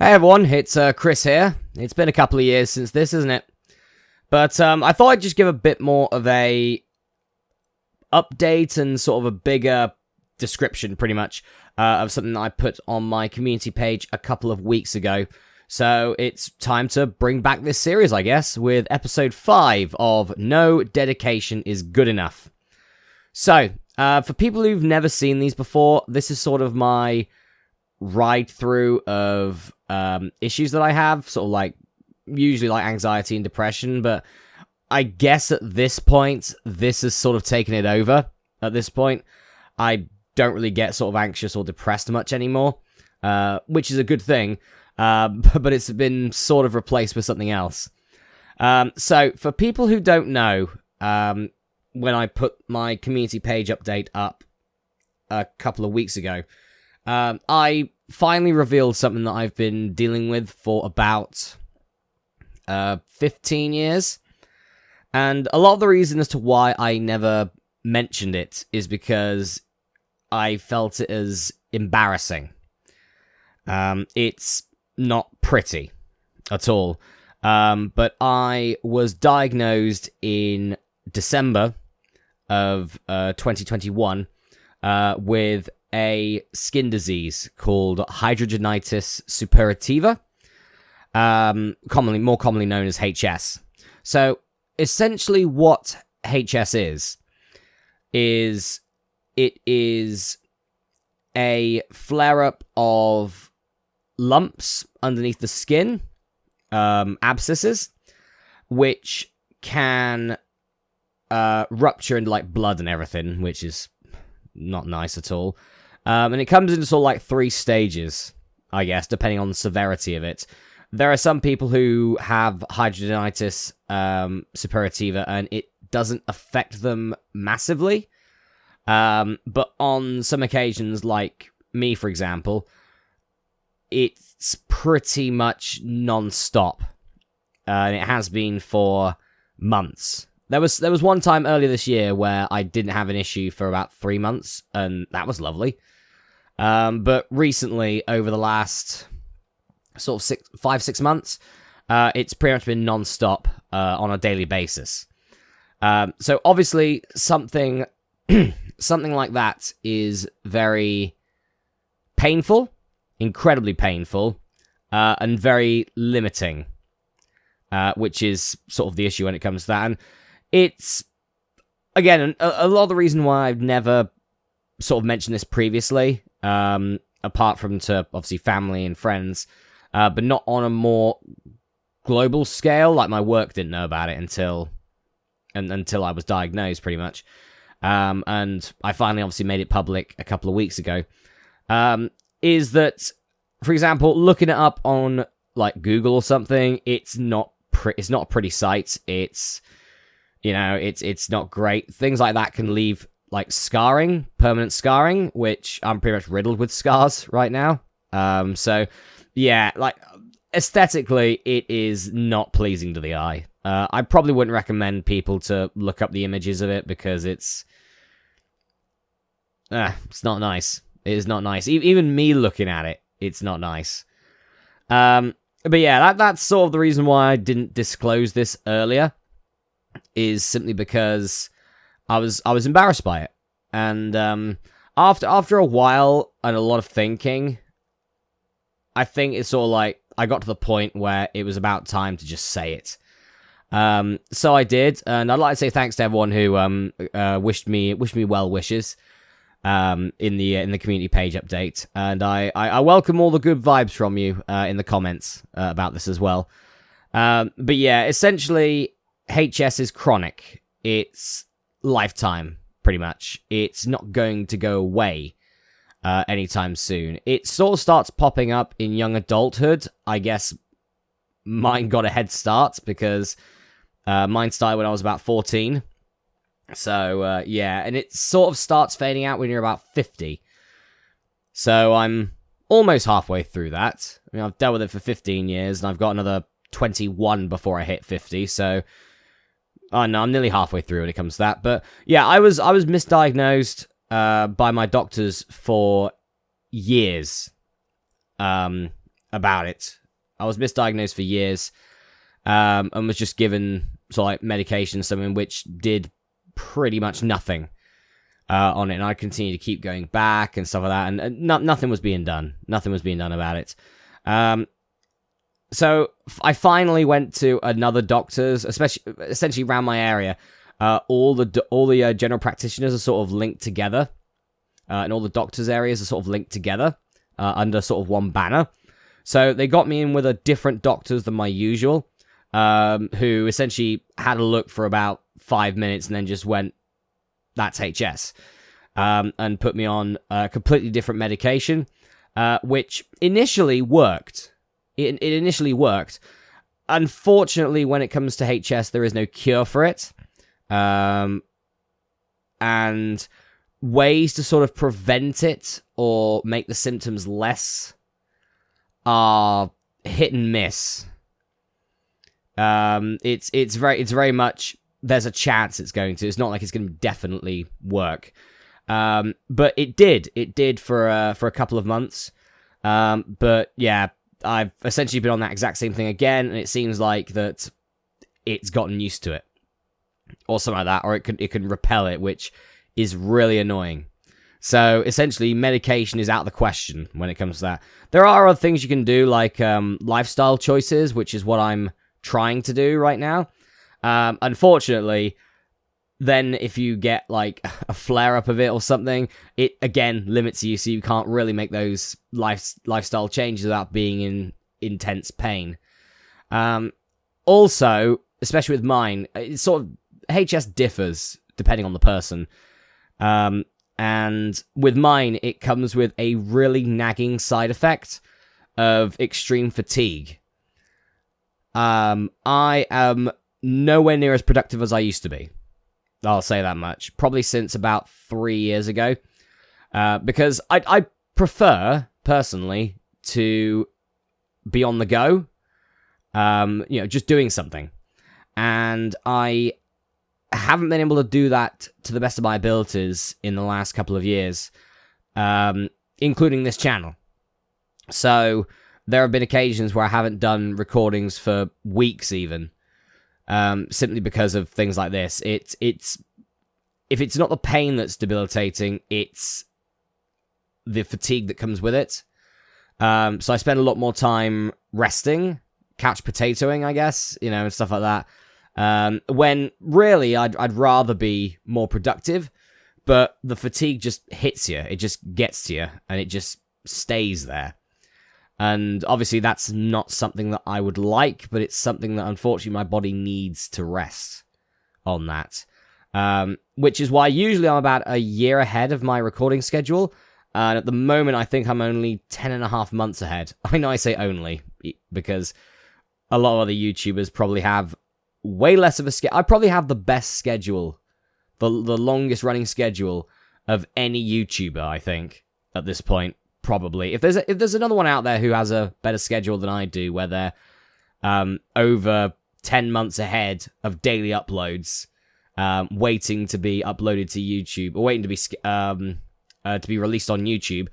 Hey everyone, it's Chris here. It's been a couple of years since this, isn't it? But I thought I'd just give a bit more of a update and sort of a bigger description, pretty much, of something that I put on my community page a couple of weeks ago. So it's time to bring back this series, I guess, with episode 5 of No Dedication is Good Enough. So, for people who've never seen these before, this is sort of my ride through of issues that I have, sort of like, usually like anxiety and depression, but I guess at this point, this has sort of taken it over. At this point, I don't really get sort of anxious or depressed much anymore, which is a good thing, but it's been sort of replaced with something else. So, for people who don't know, when I put my community page update up a couple of weeks ago, I finally revealed something that I've been dealing with for about 15 years. And a lot of the reason as to why I never mentioned it is because I felt it as embarrassing. It's not pretty at all. But I was diagnosed in December of 2021 with a skin disease called Hidradenitis Suppurativa, more commonly known as HS. So, essentially what HS is it is a flare-up of lumps underneath the skin, abscesses, which can rupture into like blood and everything, which is not nice at all. And it comes into sort of like 3 stages, I guess, depending on the severity of it. There are some people who have hidradenitis suppurativa, and it doesn't affect them massively. But on some occasions, like me, for example, it's pretty much non-stop. And it has been for months. There was one time earlier this year where I didn't have an issue for about 3 months, and that was lovely. But recently, over the last sort of 5-6 months, it's pretty much been non-stop on a daily basis. So obviously, something like that is very painful, incredibly painful, and very limiting, which is sort of the issue when it comes to that. And it's, again, a lot of the reason why I've never sort of mentioned this previously, apart from to, obviously, family and friends, but not on a more global scale. Like, my work didn't know about it until I was diagnosed, pretty much. And I finally, obviously, made it public a couple of weeks ago, is that, for example, looking it up on, like, Google or something, it's not a pretty site. It's, you know, it's not great. Things like that can leave, like, scarring, permanent scarring, which I'm pretty much riddled with scars right now. So, yeah, like, aesthetically, it is not pleasing to the eye. I probably wouldn't recommend people to look up the images of it, because it's not nice. It is not nice. Even me looking at it, it's not nice. But yeah, that's sort of the reason why I didn't disclose this earlier, is simply because I was embarrassed by it. And after a while and a lot of thinking, I think it's sort of like I got to the point where it was about time to just say it. So I did, and I'd like to say thanks to everyone who wished me well wishes in the community page update, and I welcome all the good vibes from you in the comments about this as well. But yeah, essentially, HS is chronic. It's lifetime, pretty much. It's not going to go away anytime soon. It sort of starts popping up in young adulthood. I guess mine got a head start because mine started when I was about 14. So, yeah, and it sort of starts fading out when you're about 50. So I'm almost halfway through that. I mean, I've dealt with it for 15 years, and I've got another 21 before I hit 50, so oh no, I'm nearly halfway through when it comes to that. But yeah, I was misdiagnosed by my doctors for years. about it. I was misdiagnosed for years, and was just given sort of like medication, something which did pretty much nothing on it, and I continued to keep going back and stuff like that, and nothing was being done. Nothing was being done about it. So I finally went to another doctor's, essentially around my area. All the general practitioners are sort of linked together, and all the doctors' areas are sort of linked together under sort of one banner. So they got me in with a different doctors than my usual, who essentially had a look for about 5 minutes and then just went, "That's HS," and put me on a completely different medication, which initially worked. It initially worked. Unfortunately, when it comes to HS, there is no cure for it. And ways to sort of prevent it or make the symptoms less are hit and miss. It's very much, there's a chance it's going to. It's not like it's going to definitely work. But it did for a couple of months. But yeah, I've essentially been on that exact same thing again, and it seems like that it's gotten used to it, or something like that, or it can repel it, which is really annoying. So essentially, medication is out of the question when it comes to that. There are other things you can do, like lifestyle choices, which is what I'm trying to do right now. Unfortunately, then if you get like a flare-up of it or something, it again limits you, so you can't really make those lifestyle changes without being in intense pain. Also, especially with mine, it's sort of, HS differs depending on the person. And with mine, it comes with a really nagging side effect of extreme fatigue. I am nowhere near as productive as I used to be. I'll say that much. Probably since about 3 years ago. Because I prefer, personally, to be on the go. Just doing something. And I haven't been able to do that to the best of my abilities in the last couple of years. Including this channel. So, there have been occasions where I haven't done recordings for weeks even. Simply because of things like this. It's if it's not the pain that's debilitating, it's the fatigue that comes with it. So I spend a lot more time resting, couch potatoing, I guess, and stuff like that. When really I'd rather be more productive, but the fatigue just hits you. It just gets to you, and it just stays there. And obviously that's not something that I would like, but it's something that unfortunately my body needs to rest on that. Which is why usually I'm about a year ahead of my recording schedule. And at the moment, I think I'm only 10.5 months ahead. I know I say only, because a lot of other YouTubers probably have way less of a schedule. I probably have the best schedule, the longest running schedule of any YouTuber, I think, at this point. Probably. If there's another one out there who has a better schedule than I do, where they're over 10 months ahead of daily uploads, waiting to be uploaded to YouTube, or waiting to be released on YouTube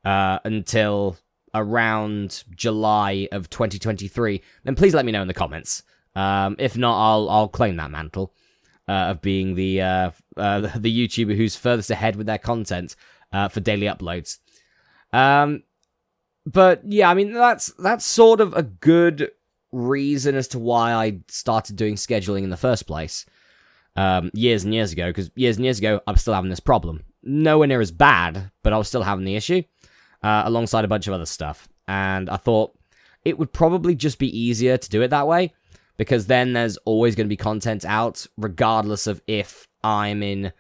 until around July of 2023, then please let me know in the comments. If not, I'll claim that mantle of being the YouTuber who's furthest ahead with their content for daily uploads. But yeah, I mean, that's sort of a good reason as to why I started doing scheduling in the first place, years and years ago, because years and years ago, I was still having this problem. Nowhere near as bad, but I was still having the issue, alongside a bunch of other stuff. And I thought it would probably just be easier to do it that way, because then there's always going to be content out, regardless of if I'm in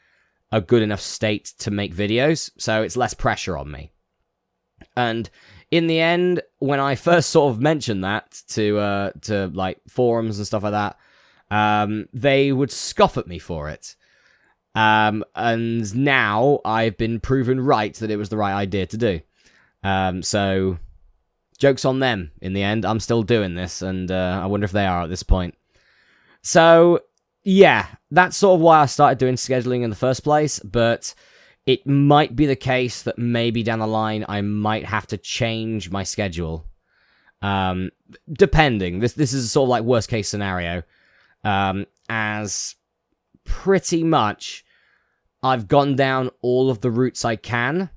a good enough state to make videos, so it's less pressure on me. And in the end, when I first sort of mentioned that to like forums and stuff like that, they would scoff at me for it. And now I've been proven right that it was the right idea to do. So joke's on them in the end. I'm still doing this, and I wonder if they are at this point. So yeah, that's sort of why I started doing scheduling in the first place, but it might be the case that maybe down the line I might have to change my schedule. Depending. This is sort of like worst case scenario. As pretty much I've gone down all of the routes I can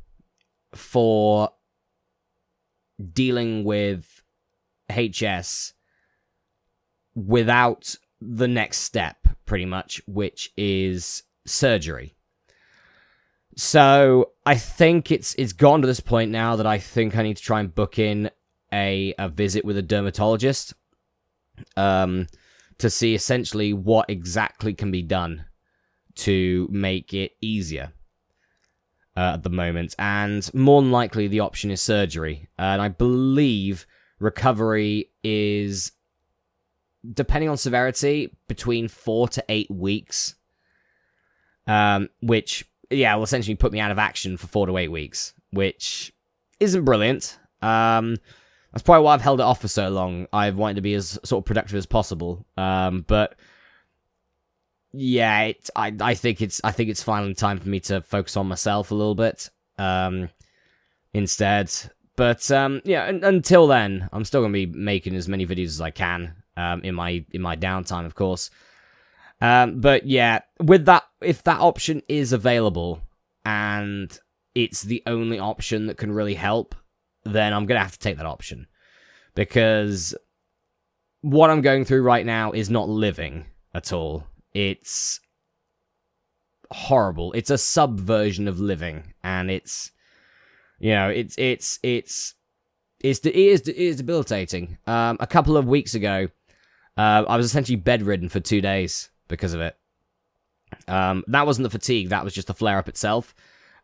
for dealing with HS without the next step, pretty much, which is surgery. So I think it's gone to this point now that I think I need to try and book in a visit with a dermatologist to see essentially what exactly can be done to make it easier at the moment. And more than likely, the option is surgery. And I believe recovery is, depending on severity, between 4 to 8 weeks. Which, yeah, will essentially put me out of action for 4 to 8 weeks, which isn't brilliant. That's probably why I've held it off for so long. I've wanted to be as sort of productive as possible. But yeah, I think it's finally time for me to focus on myself a little bit instead. But yeah, until then, I'm still gonna be making as many videos as I can in my downtime, of course. But yeah, with that, if that option is available and it's the only option that can really help, then I'm gonna have to take that option, because what I'm going through right now is not living at all. It's horrible. It's a subversion of living, and it's, you know, it is debilitating. A couple of weeks ago, I was essentially bedridden for 2 days because of it. That wasn't the fatigue, that was just the flare-up itself.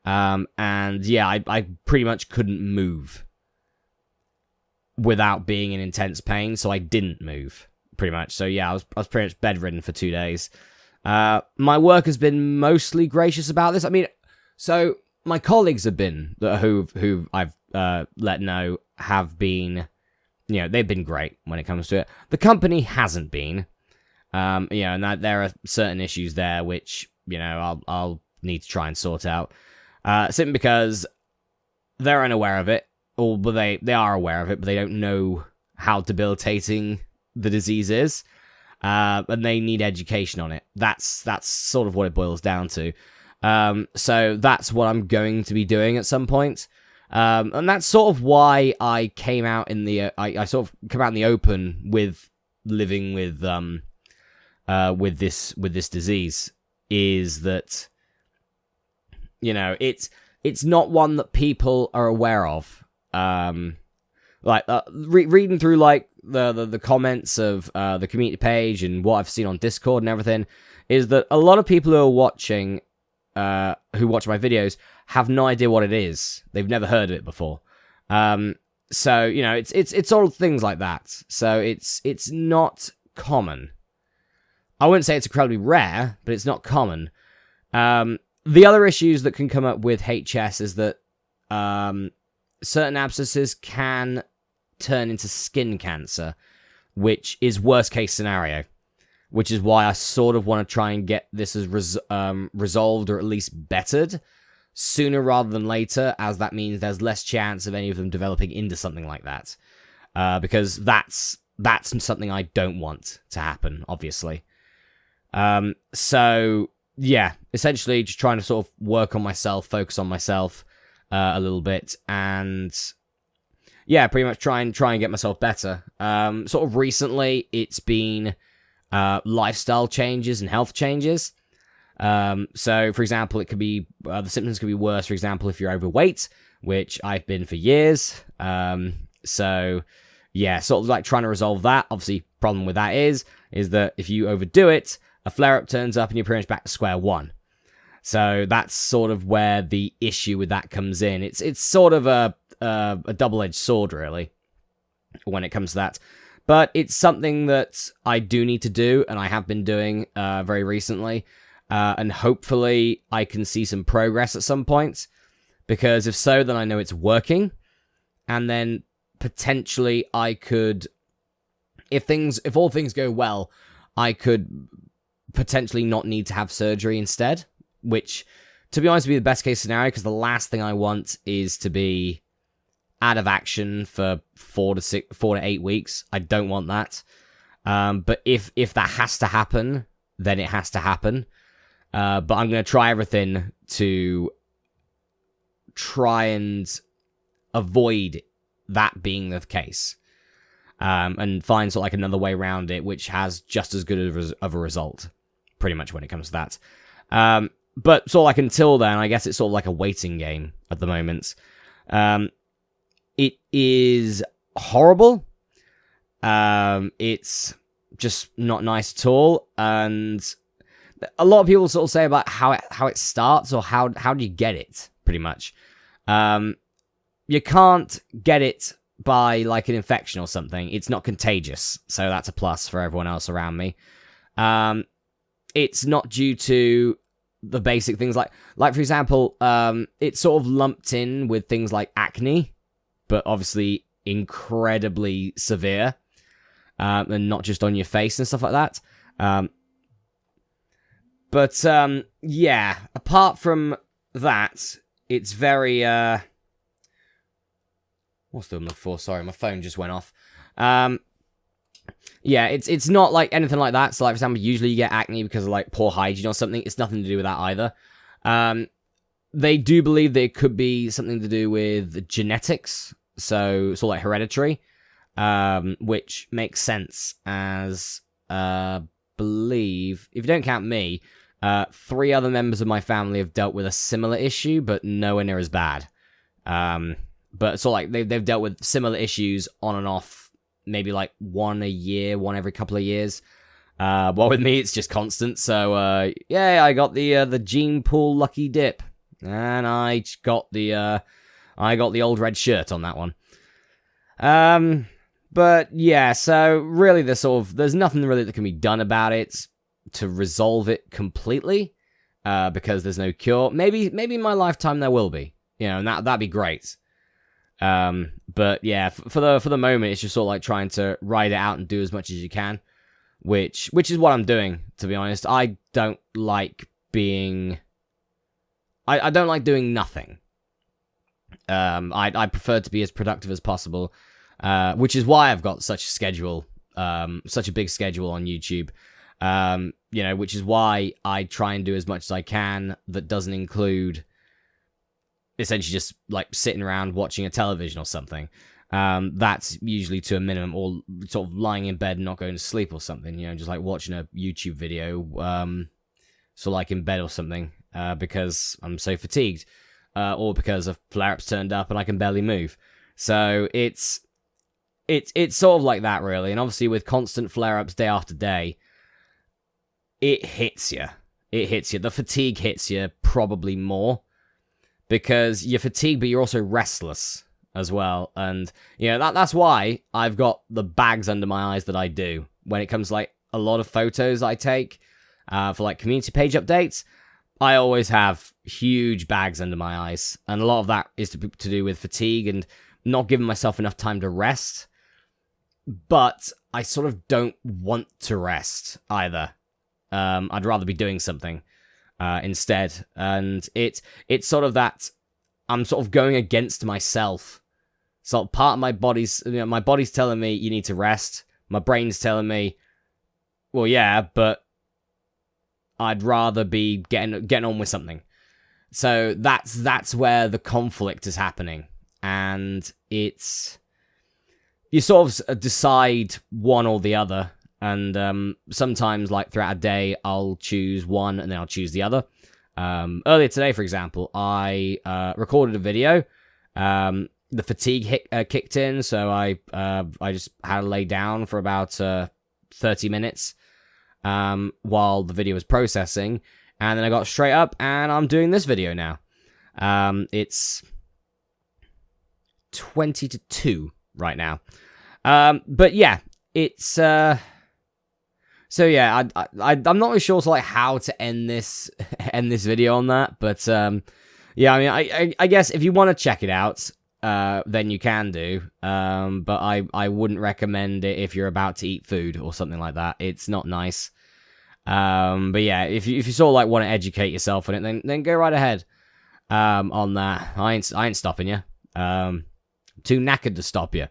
And yeah, I pretty much couldn't move without being in intense pain, so I didn't move, pretty much. So yeah, I was pretty much bedridden for 2 days. My work has been mostly gracious about this. I mean, so my colleagues have been, who I've let know, have been, you know, they've been great when it comes to it. The company hasn't been. You know, and there are certain issues there which, you know, I'll need to try and sort out. Simply because they're unaware of it, or they are aware of it, but they don't know how debilitating the disease is, and they need education on it. That's sort of what it boils down to. So that's what I'm going to be doing at some point. And that's sort of why I came out in the I sort of come out in the open with living with this disease, is that, you know, it's not one that people are aware of. Like reading through like the comments of the community page and what I've seen on Discord and everything, is that a lot of people who are watching, who watch my videos, have no idea what it is. They've never heard of it before. So, you know, it's all things like that. So it's not common. I wouldn't say it's incredibly rare, but it's not common. The other issues that can come up with HS is that certain abscesses can turn into skin cancer, which is worst case scenario. Which is why I sort of want to try and get this as resolved, or at least bettered, sooner rather than later, as that means there's less chance of any of them developing into something like that. Because that's something I don't want to happen, obviously. So, yeah, essentially just trying to sort of work on myself, focus on myself a little bit, and yeah, pretty much try and get myself better. Sort of recently, it's been lifestyle changes and health changes. So, for example, it could be, the symptoms could be worse, for example, if you're overweight, which I've been for years. So, yeah, sort of like trying to resolve that. Obviously, problem with that is that if you overdo it, a flare-up turns up and you're pretty much back to square one. So that's sort of where the issue with that comes in. It's sort of a double-edged sword, really, when it comes to that. But it's something that I do need to do, and I have been doing very recently. And hopefully I can see some progress at some point. Because if so, then I know it's working. And then potentially I could, if all things go well, I could potentially not need to have surgery instead. Which, to be honest, would be the best case scenario, because the last thing I want is to be out of action for 4 to 8 weeks. I don't want that. But if that has to happen, then it has to happen. But I'm going to try everything to try and avoid that being the case. And find sort of like another way around it, which has just as good of a result, pretty much when it comes to that. But sort of like until then, I guess it's sort of like a waiting game at the moment. It is horrible. It's just not nice at all, and a lot of people sort of say about how it starts, or how do you get it, pretty much. You can't get it by like an infection or something. It's not contagious, so that's a plus for everyone else around me. It's not due to the basic things like for example, it's sort of lumped in with things like acne, but obviously incredibly severe, and not just on your face and stuff like that. But yeah, apart from that, it's very what's the one for? Sorry, my phone just went off. Yeah, it's not like anything like that. So, like, for example, usually you get acne because of, like, poor hygiene or something. It's nothing to do with that either. They do believe that it could be something to do with genetics, so like hereditary, which makes sense, as believe, if you don't count me, 3 other members of my family have dealt with a similar issue, but nowhere near as bad. But so like they've dealt with similar issues on and off, maybe like one a year, one every couple of years. Well, with me, it's just constant. So yeah, I got the gene pool lucky dip, and I got the old red shirt on that one. But yeah, so really, there's nothing really that can be done about it to resolve it completely, because there's no cure. Maybe in my lifetime there will be, and that'd be great. But yeah, for the moment, it's just sort of like trying to ride it out and do as much as you can, which is what I'm doing, to be honest. I don't like being... I don't like doing nothing. I prefer to be as productive as possible, which is why I've got such a schedule, such a big schedule on YouTube, which is why I try and do as much as I can that doesn't include essentially just like sitting around watching a television or something. That's usually to a minimum, or sort of lying in bed and not going to sleep or something, just like watching a YouTube video, so like in bed or something, because I'm so fatigued, or because a flare-up's turned up and I can barely move. So it's sort of like that, really. And obviously with constant flare-ups day after day, it hits you. The fatigue hits you probably more, because you're fatigued, but you're also restless as well. And, that's why I've got the bags under my eyes that I do when it comes to, like, a lot of photos I take for, like, community page updates. I always have huge bags under my eyes. And a lot of that is to do with fatigue and not giving myself enough time to rest. But I sort of don't want to rest either. I'd rather be doing something instead. And it's sort of that I'm sort of going against myself. So part of my body's telling me you need to rest. My brain's telling me, well, yeah, but I'd rather be getting on with something. So that's where the conflict is happening. And it's... you sort of decide one or the other. And sometimes, like, throughout a day, I'll choose one and then I'll choose the other. Earlier today, for example, I recorded a video. The fatigue kicked in, so I just had to lay down for about 30 minutes while the video was processing. And then I got straight up, and I'm doing this video now. It's 20 to 2 right now. But yeah, it's... So yeah, I'm not really sure like how to end this video on that, but yeah, I mean, I guess if you want to check it out, then you can do, but I wouldn't recommend it if you're about to eat food or something like that. It's not nice. But yeah, if you sort of like want to educate yourself on it, then go right ahead on that. I ain't stopping you. too knackered to stop you.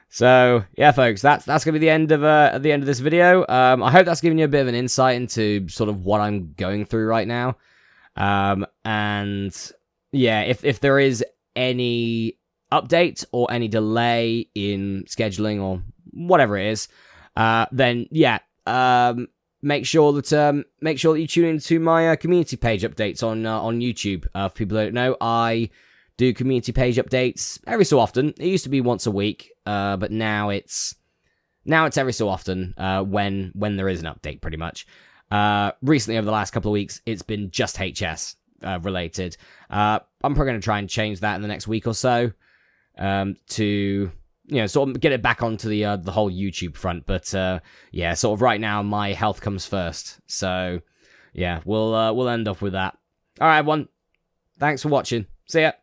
So yeah, folks, that's gonna be the end of this video. I hope that's given you a bit of an insight into sort of what I'm going through right now. And yeah, if there is any update or any delay in scheduling or whatever it is, then yeah, make sure that you tune into my community page updates on YouTube. For people who don't know, I do community page updates every so often. It used to be once a week, but now it's every so often when there is an update, pretty much. Recently, over the last couple of weeks, it's been just HS related. I'm probably going to try and change that in the next week or so to sort of get it back onto the whole YouTube front. But yeah, sort of right now, my health comes first. So yeah, we'll end up with that. All right, everyone. Thanks for watching. See ya.